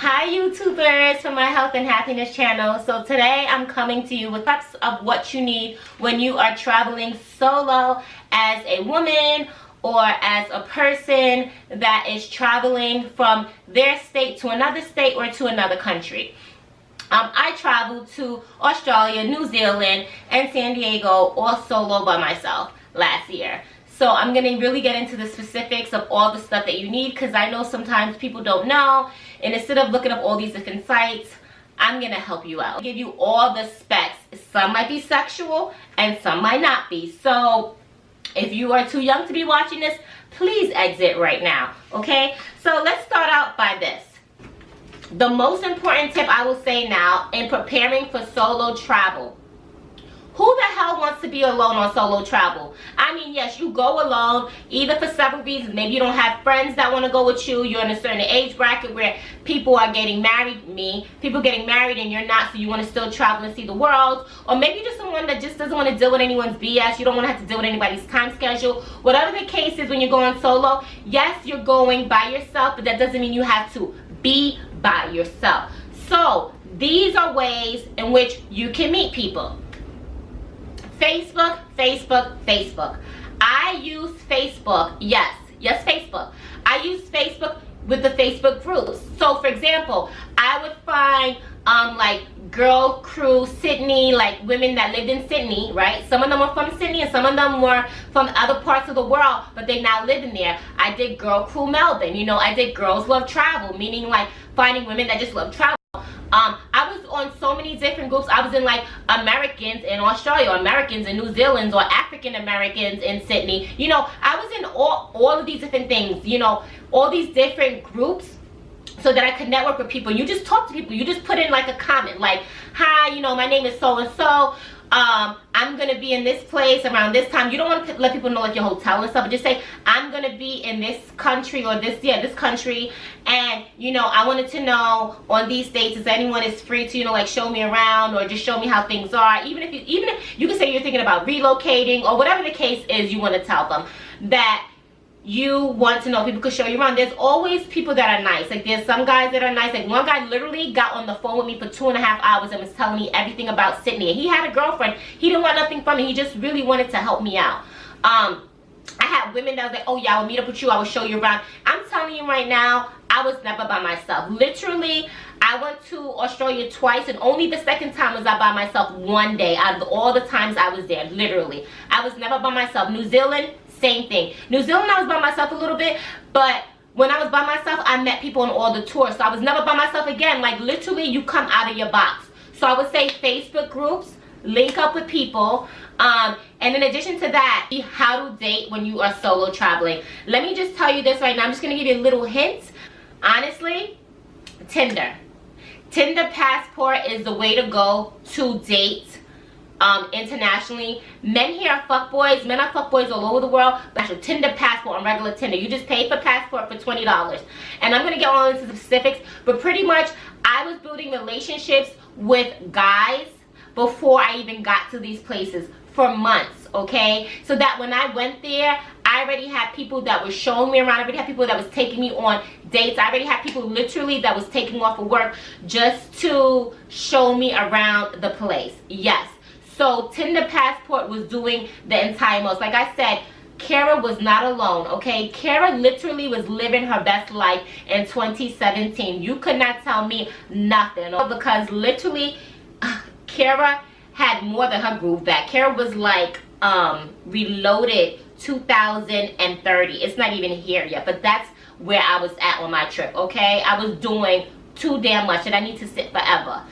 Hi YouTubers from my health and happiness channel. So today I'm coming to you with tips of what you need when you are traveling solo as a woman or as a person that is traveling from their state to another state or to another country. I traveled to Australia, New Zealand, and San Diego all solo by myself last year. So I'm going to really get into the specifics of all the stuff that you need, because I know sometimes people don't know, and instead of looking up all these different sites, I'm going to help you out. I'll give you all the specs. Some might be sexual and some might not be. So if you are too young to be watching this, please exit right now, okay? So let's start out by this. The most important tip I will say now in preparing for solo travel. Who the hell wants to be alone on solo travel? I mean, yes, you go alone either for several reasons. Maybe you don't have friends that want to go with you. You're in a certain age bracket where people are getting married. People getting married and you're not, so you want to still travel and see the world. Or maybe you're just someone that just doesn't want to deal with anyone's BS. You don't want to have to deal with anybody's time schedule. Whatever the case is when you're going solo, yes, you're going by yourself, but that doesn't mean you have to be by yourself. So these are ways in which you can meet people. Facebook. I use Facebook. Yes, Facebook. I use Facebook with the Facebook groups. So for example, I would find like Girl Crew Sydney, like women that lived in Sydney, right? Some of them were from Sydney and some of them were from other parts of the world, but they now live in there. I did Girl Crew Melbourne. You know, I did Girls Love Travel, meaning like finding women that just love travel. I was on so many different groups. I was in like Americans in Australia, or Americans in New Zealand, or African Americans in Sydney. You know, I was in all of these different things, you know, all these different groups, so that I could network with people. You just talk to people. You just put in like a comment like, hi, you know, my name is so and so. I'm gonna be in this place around this time. You don't want to let people know like your hotel and stuff, but just say, I'm gonna be in this country, or this country, and you know, I wanted to know on these dates if anyone is free to, you know, like show me around or just show me how things are. Even if you can say you're thinking about relocating or whatever the case is, you want to tell them that you want to know people could show you around. There's always people that are nice. Like there's some guys that are nice. Like one guy literally got on the phone with me for 2.5 hours and was telling me everything about Sydney. And he had a girlfriend. He didn't want nothing from me. He just really wanted to help me out. I had women that was like, oh yeah, I will meet up with you. I will show you around. I'm telling you right now, I was never by myself. Literally, I went to Australia twice, and only the second time was I by myself one day out of all the times I was there. Literally, I was never by myself. New Zealand, same thing. New Zealand, I was by myself a little bit, but when I was by myself, I met people on all the tours. So I was never by myself again. Like literally, you come out of your box. So I would say Facebook groups, link up with people, and in addition to that, how to date when you are solo traveling. Let me just tell you this right now. I'm just gonna give you a little hint. Honestly, Tinder Passport is the way to go to date internationally. Men here are fuckboys. Men are fuckboys all over the world. But Tinder Passport on regular Tinder, you just pay for Passport for $20. And I'm gonna get all into the specifics, but pretty much I was building relationships with guys before I even got to these places for months, okay? So that when I went there, I already had people that were showing me around. I already had people that was taking me on dates. I already had people literally that was taking off of work just to show me around the place. Yes. So Tinder Passport was doing the entire most. Like I said, Kara was not alone, okay? Kara literally was living her best life in 2017. You could not tell me nothing, because literally Kara had more than her groove back. Kara was like reloaded 2030. It's not even here yet, but that's where I was at on my trip, okay? I was doing too damn much and I need to sit forever.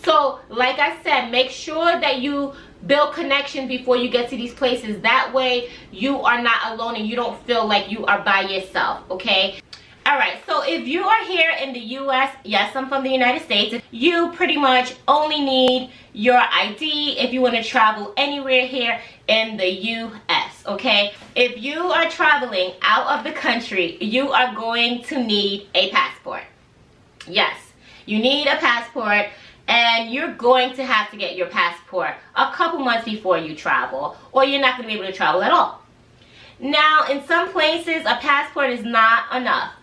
So like I said, make sure that you build connection before you get to these places. That way you are not alone and you don't feel like you are by yourself, okay? Alright, so if you are here in the US, yes, I'm from the United States, you pretty much only need your ID if you want to travel anywhere here in the US, okay? If you are traveling out of the country, you are going to need a passport. Yes, you need a passport, and you're going to have to get your passport a couple months before you travel, or you're not going to be able to travel at all. Now, in some places, a passport is not enough.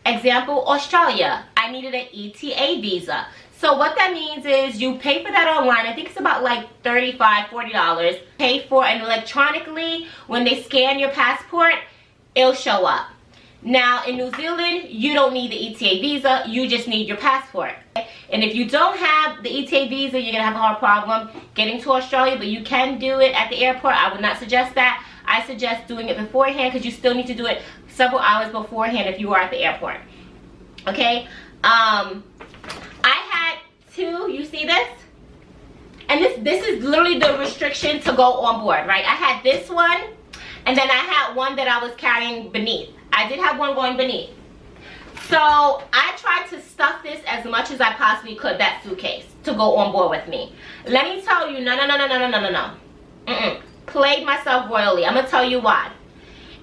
Example, Australia. I I needed an ETA visa. So what that means is you pay for that online. I think it's about like $35, $40. Pay for it electronically. When they scan your passport, it'll show up. Now in New Zealand, you don't need the ETA visa, you just need your passport. And if you don't have the ETA visa, you're gonna have a hard problem getting to Australia, but you can do it at the airport. I would not suggest that. I suggest doing it beforehand because you still need to do it several hours beforehand if you are at the airport. Okay, I had two, you see this? And this is literally the restriction to go on board, right? I had this one, and then I had one that I was carrying beneath. I did have one going beneath. So I tried to stuff this as much as I possibly could, that suitcase, to go on board with me. Let me tell you, no. Played myself royally. I'm gonna tell you why.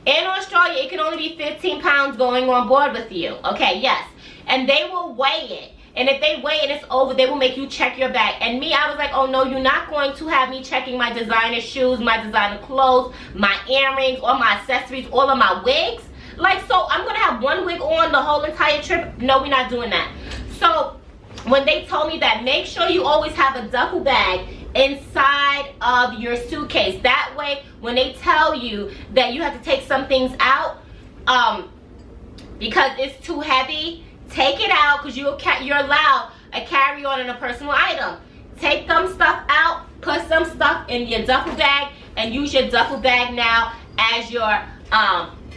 In Australia, it can only be 15 pounds going on board with you. Okay, yes. And they will weigh it. And if they weigh it, it's over. They will make you check your bag. And me, I was like, oh no, you're not going to have me checking my designer shoes, my designer clothes, my earrings, all my accessories, all of my wigs. Like, so I'm gonna have one wig on the whole entire trip? No, we're not doing that. So when they told me that, make sure you always have a duffel bag inside of your suitcase. That way, when they tell you that you have to take some things out because it's too heavy, take it out, because you're allowed a carry-on and a personal item. Take some stuff out, put some stuff in your duffel bag, and use your duffel bag now as your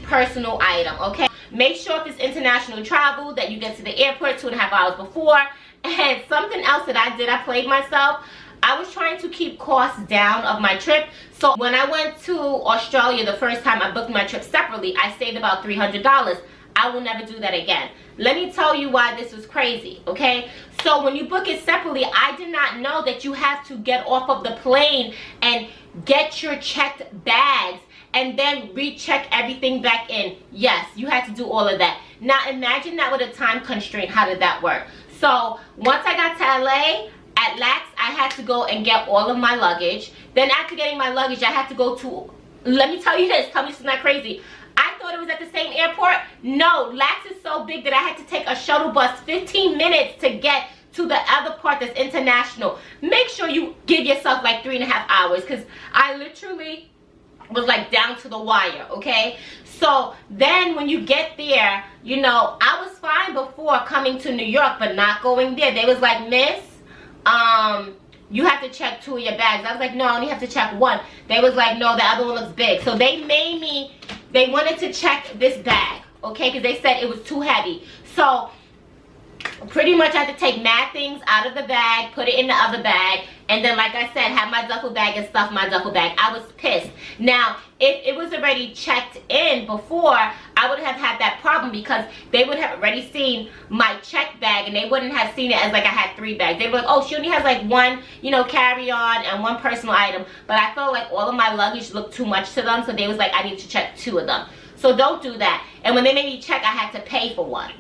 personal item, okay? Make sure if it's international travel that you get to the airport 2.5 hours before. And something else that I did, I played myself. I was trying to keep costs down of my trip. So when I went to Australia the first time, I booked my trip separately. I saved about $300. I will never do that again. Let me tell you why this was crazy, okay? So when you book it separately, I did not know that you have to get off of the plane and get your checked bags and then recheck everything back in. Yes, you had to do all of that. Now imagine that with a time constraint. How did that work? So once I got to LA, at Lax, I had to go and get all of my luggage. Then after getting my luggage, I had to go to, let me tell you this, tell me this is not crazy. I thought it was at the same airport. No, Lax is so big that I had to take a shuttle bus 15 minutes to get to the other part that's international. Make sure you give yourself like 3.5 hours, because I literally was like down to the wire, okay? So then when you get there, you know, I was fine before coming to New York, but not going there. They was like, miss, you have to check 2 of your bags. I was like, no, I only have to check 1. They was like, no, the other one looks big. So they made me, they wanted to check this bag, okay, because they said it was too heavy. So pretty much I had to take mad things out of the bag, put it in the other bag, and then like I said, have my duffel bag and stuff my duffel bag. I was pissed. Now, if it was already checked in before, I would have had that problem because they would have already seen my check bag and they wouldn't have seen it as like I had 3 bags. They were like, oh, she only has like 1, you know, carry-on and 1 personal item. But I felt like all of my luggage looked too much to them, so they was like, I need to check 2 of them. So don't do that. And when they made me check, I had to pay for 1.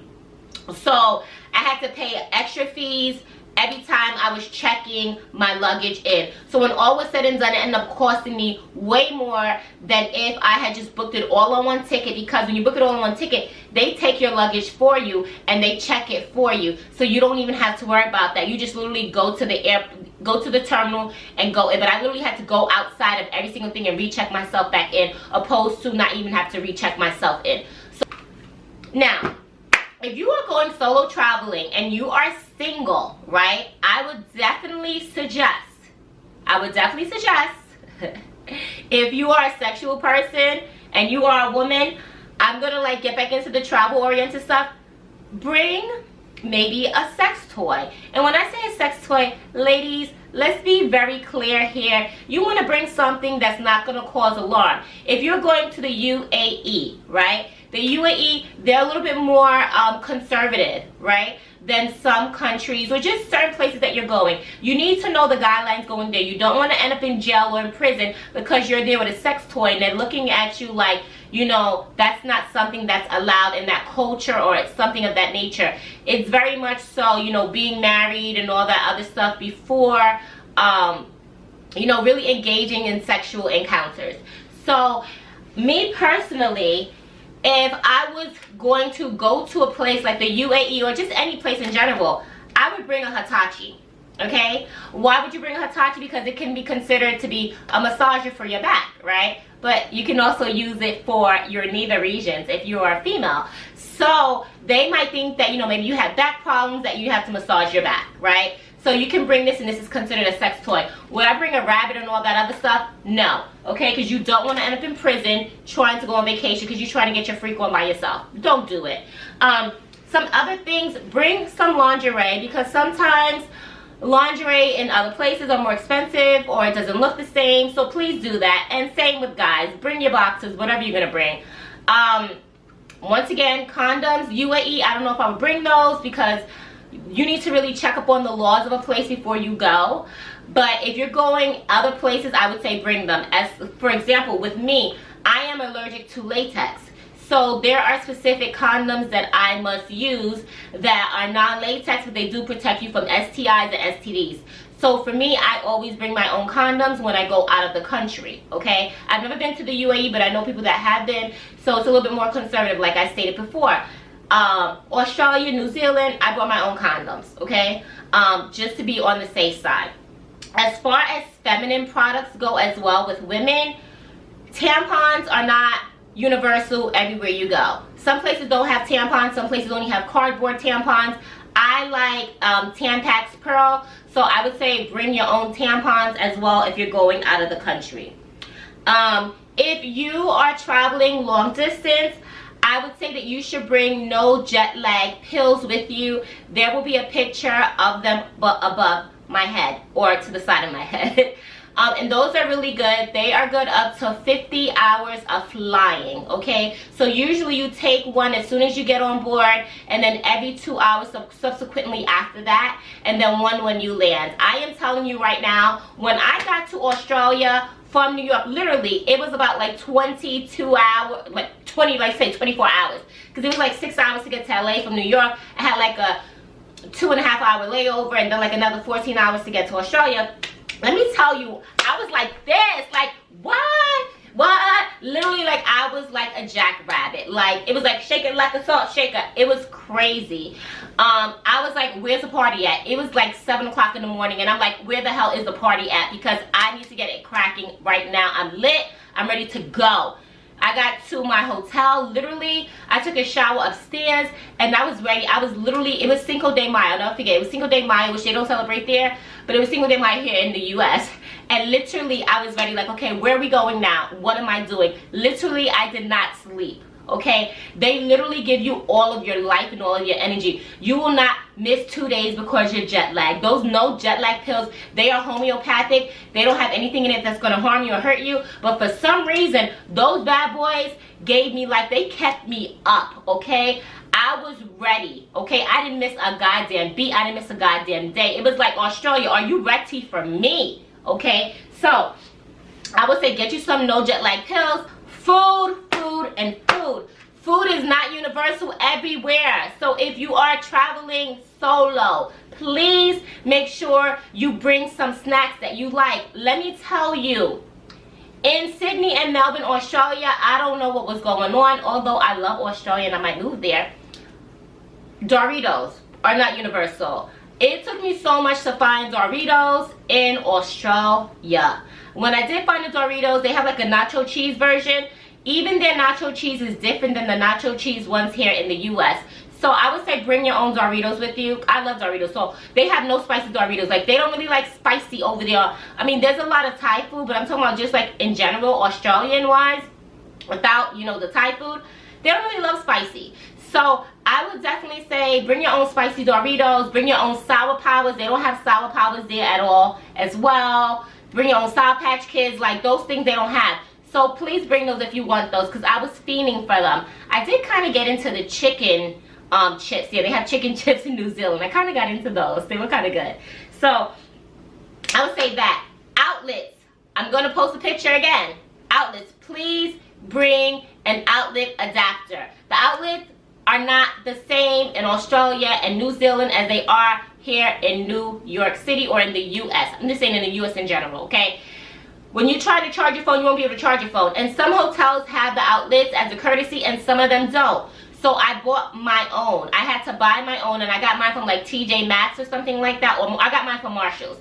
So I had to pay extra fees every time I was checking my luggage in. So when all was said and done, it ended up costing me way more than if I had just booked it all on 1 ticket, because when you book it all on 1 ticket, they take your luggage for you and they check it for you. So you don't even have to worry about that. You just literally go to the terminal and go in. But I literally had to go outside of every single thing and recheck myself back in, opposed to not even have to recheck myself in. So now, if you are going solo traveling and you are single, right, I would definitely suggest if you are a sexual person and you are a woman, I'm gonna like get back into the travel oriented stuff, bring maybe a sex toy. And when I say a sex toy, ladies, let's be very clear here. You want to bring something that's not going to cause alarm. If you're going to the UAE, right, the UAE, they're a little bit more conservative, right, than some countries or just certain places that you're going. You need to know the guidelines going there. You don't want to end up in jail or in prison because you're there with a sex toy and they're looking at you like, you know, that's not something that's allowed in that culture or it's something of that nature. It's very much so, you know, being married and all that other stuff before, you know, really engaging in sexual encounters. So me personally, if I was going to go to a place like the UAE or just any place in general, I would bring a Hitachi. Okay, why would you bring a Hitachi? Because it can be considered to be a massager for your back, right? But you can also use it for your nether regions if you are a female. So they might think that, you know, maybe you have back problems, that you have to massage your back, right? So you can bring this, and this is considered a sex toy. Would I bring a rabbit and all that other stuff? No, okay? Because you don't want to end up in prison trying to go on vacation because you're trying to get your freak on by yourself. Don't do it. Some other things, bring some lingerie, because sometimes lingerie in other places are more expensive or it doesn't look the same. So please do that. And same with guys. Bring your boxes, whatever you're going to bring. Once again, condoms, UAE, I don't know if I would bring those because you need to really check up on the laws of a place before you go. But if you're going other places, I would say bring them. As for example, with me, I am allergic to latex. So there are specific condoms that I must use that are non-latex, but they do protect you from STIs and STDs. So for me, I always bring my own condoms when I go out of the country, okay? I've never been to the UAE, but I know people that have been, so it's a little bit more conservative, like I stated before. Australia, New Zealand, I brought my own condoms, okay? Just to be on the safe side. As far as feminine products go as well with women, tampons are not universal everywhere you go. Some places don't have tampons, some places only have cardboard tampons. I like Tampax Pearl, so I would say bring your own tampons as well if you're going out of the country. If you are traveling long distance, I would say that you should bring no jet lag pills with you. There will be a picture of them above my head or to the side of my head. And those are really good. They are good up to 50 hours of flying, okay? So usually you take one as soon as you get on board, and then every 2 hours subsequently after that, and then one when you land. I am telling you right now, when I got to Australia from New York, literally, it was about like 22 hours, like 24 hours. Because it was like 6 hours to get to LA from New York. I had like a 2.5 hour layover, and then like another 14 hours to get to Australia. Let me tell you, I was like this, like, what? Literally, like, I was like a jackrabbit. Like, it was like, shake it like a salt shaker. It was crazy. I was like, where's the party at? It was like 7 o'clock in the morning, and I'm like, where the hell is the party at? Because I need to get it cracking right now. I'm lit. I'm ready to go. I got to my hotel, literally, I took a shower upstairs, and I was ready. I was literally, it was Cinco de Mayo, don't forget, it was Cinco de Mayo, which they don't celebrate there, but it was Cinco de Mayo here in the US, and literally, I was ready, like, okay, where are we going now? What am I doing? Literally, I did not sleep, okay? They literally give you all of your life and all of your energy. You will not miss 2 days because you're jet lagged. Those no jet lag pills, they are homeopathic. They don't have anything in it that's going to harm you or hurt you. But for some reason, those bad boys gave me, like, they kept me up, okay? I was ready, okay? I didn't miss a goddamn beat. I didn't miss a goddamn day. It was like, Australia, are you ready for me? Okay? So, I would say get you some no jet lag pills. Food, and food. Food is not universal everywhere. So if you are traveling solo, please make sure you bring some snacks that you like. Let me tell you, in Sydney and Melbourne, Australia, I don't know what was going on, although I love Australia and I might move there. Doritos are not universal. It took me so much to find Doritos in Australia. When I did find the Doritos, they have like a nacho cheese version. Even their nacho cheese is different than the nacho cheese ones here in the US. So I would say bring your own Doritos with you. I love Doritos. So they have no spicy Doritos. Like, they don't really like spicy over there. I mean, there's a lot of Thai food, but I'm talking about just like in general, Australian wise, without, you know, the Thai food. They don't really love spicy. So I would definitely say bring your own spicy Doritos. Bring your own Sour Powers. They don't have Sour Powers there at all as well. Bring your own Sour Patch Kids. Like, those things they don't have. So please bring those if you want those, because I was fiending for them. I did kind of get into the chicken chips. Yeah, they have chicken chips in New Zealand. I kind of got into those. They were kind of good. So I would say that. Outlets. I'm going to post a picture again. Outlets. Please bring an outlet adapter. The outlets are not the same in Australia and New Zealand as they are here in New York City or in the US. I'm just saying in the US in general, okay? when you try to charge your phone, you won't be able to charge your phone. And some hotels have the outlets as a courtesy and some of them don't. So I bought my own. I had to buy my own, and I got mine from like TJ Maxx or something like that, or I got mine from Marshall's.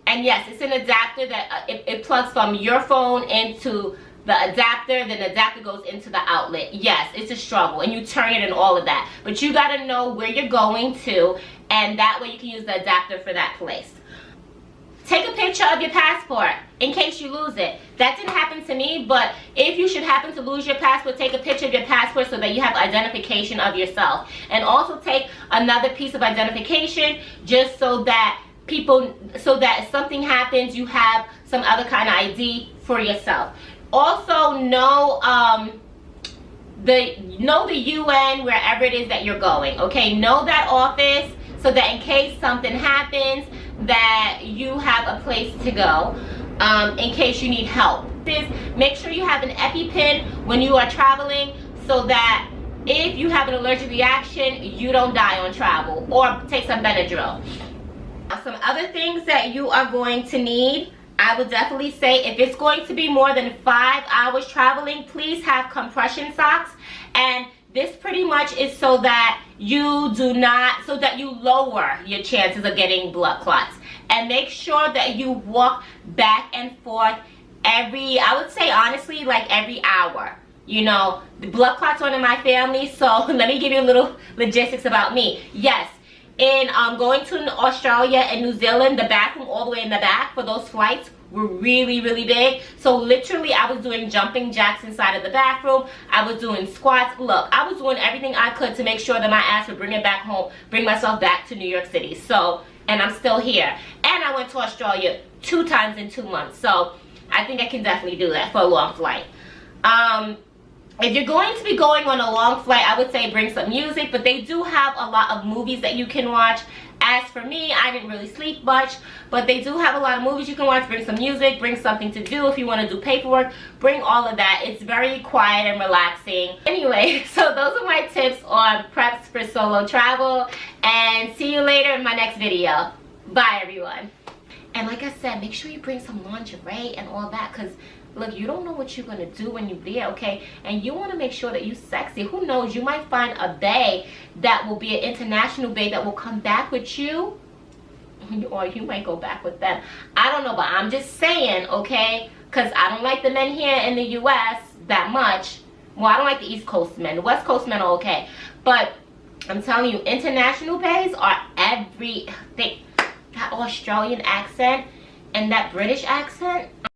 And yes, it's an adapter that it plugs from your phone into the adapter, then the adapter goes into the outlet. Yes, it's a struggle, and you turn it and all of that. But you gotta know where you're going to, and that way you can use the adapter for that place. Take a picture of your passport in case you lose it. That didn't happen to me, but if you should happen to lose your passport, take a picture of your passport so that you have identification of yourself. And also take another piece of identification just so that if something happens, you have some other kind of ID for yourself. Also know the UN wherever it is that you're going. Okay, know that office so that in case something happens, that you have a place to go in case you need help. Make sure you have an EpiPen when you are traveling so that if you have an allergic reaction, you don't die on travel, or take some Benadryl. Some other things that you are going to need, I would definitely say if it's going to be more than 5 hours traveling, please have compression socks. And this pretty much is so that you lower your chances of getting blood clots. And make sure that you walk back and forth I would say honestly, like every hour. You know, the blood clots are in my family, so let me give you a little logistics about me. Yes. In going to Australia and New Zealand, the bathroom all the way in the back for those flights were really, really big. So literally I was doing jumping jacks inside of the bathroom. I was doing squats. Look, I was doing everything I could to make sure that my ass would bring it back home, bring myself back to New York City. So, and I'm still here. And I went to Australia 2 times in 2 months. So I think I can definitely do that for a long flight. If you're going to be going on a long flight, I would say bring some music, but they do have a lot of movies that you can watch. As for me, I didn't really sleep much, but they do have a lot of movies you can watch. Bring some music, bring something to do if you want to do paperwork, bring all of that. It's very quiet and relaxing. Anyway, so those are my tips on preps for solo travel, and see you later in my next video. Bye everyone. And like I said, make sure you bring some lingerie and all that, because look, you don't know what you're gonna do when you're there, okay? And you want to make sure that you're sexy. Who knows, you might find a bae that will be an international bae that will come back with you, or you might go back with them. I don't know, but I'm just saying, okay? Because I don't like the men here in the US that much. Well, I don't like the East Coast men. The West Coast men are okay, but I'm telling you, international baes are everything. That Australian accent and that British accent,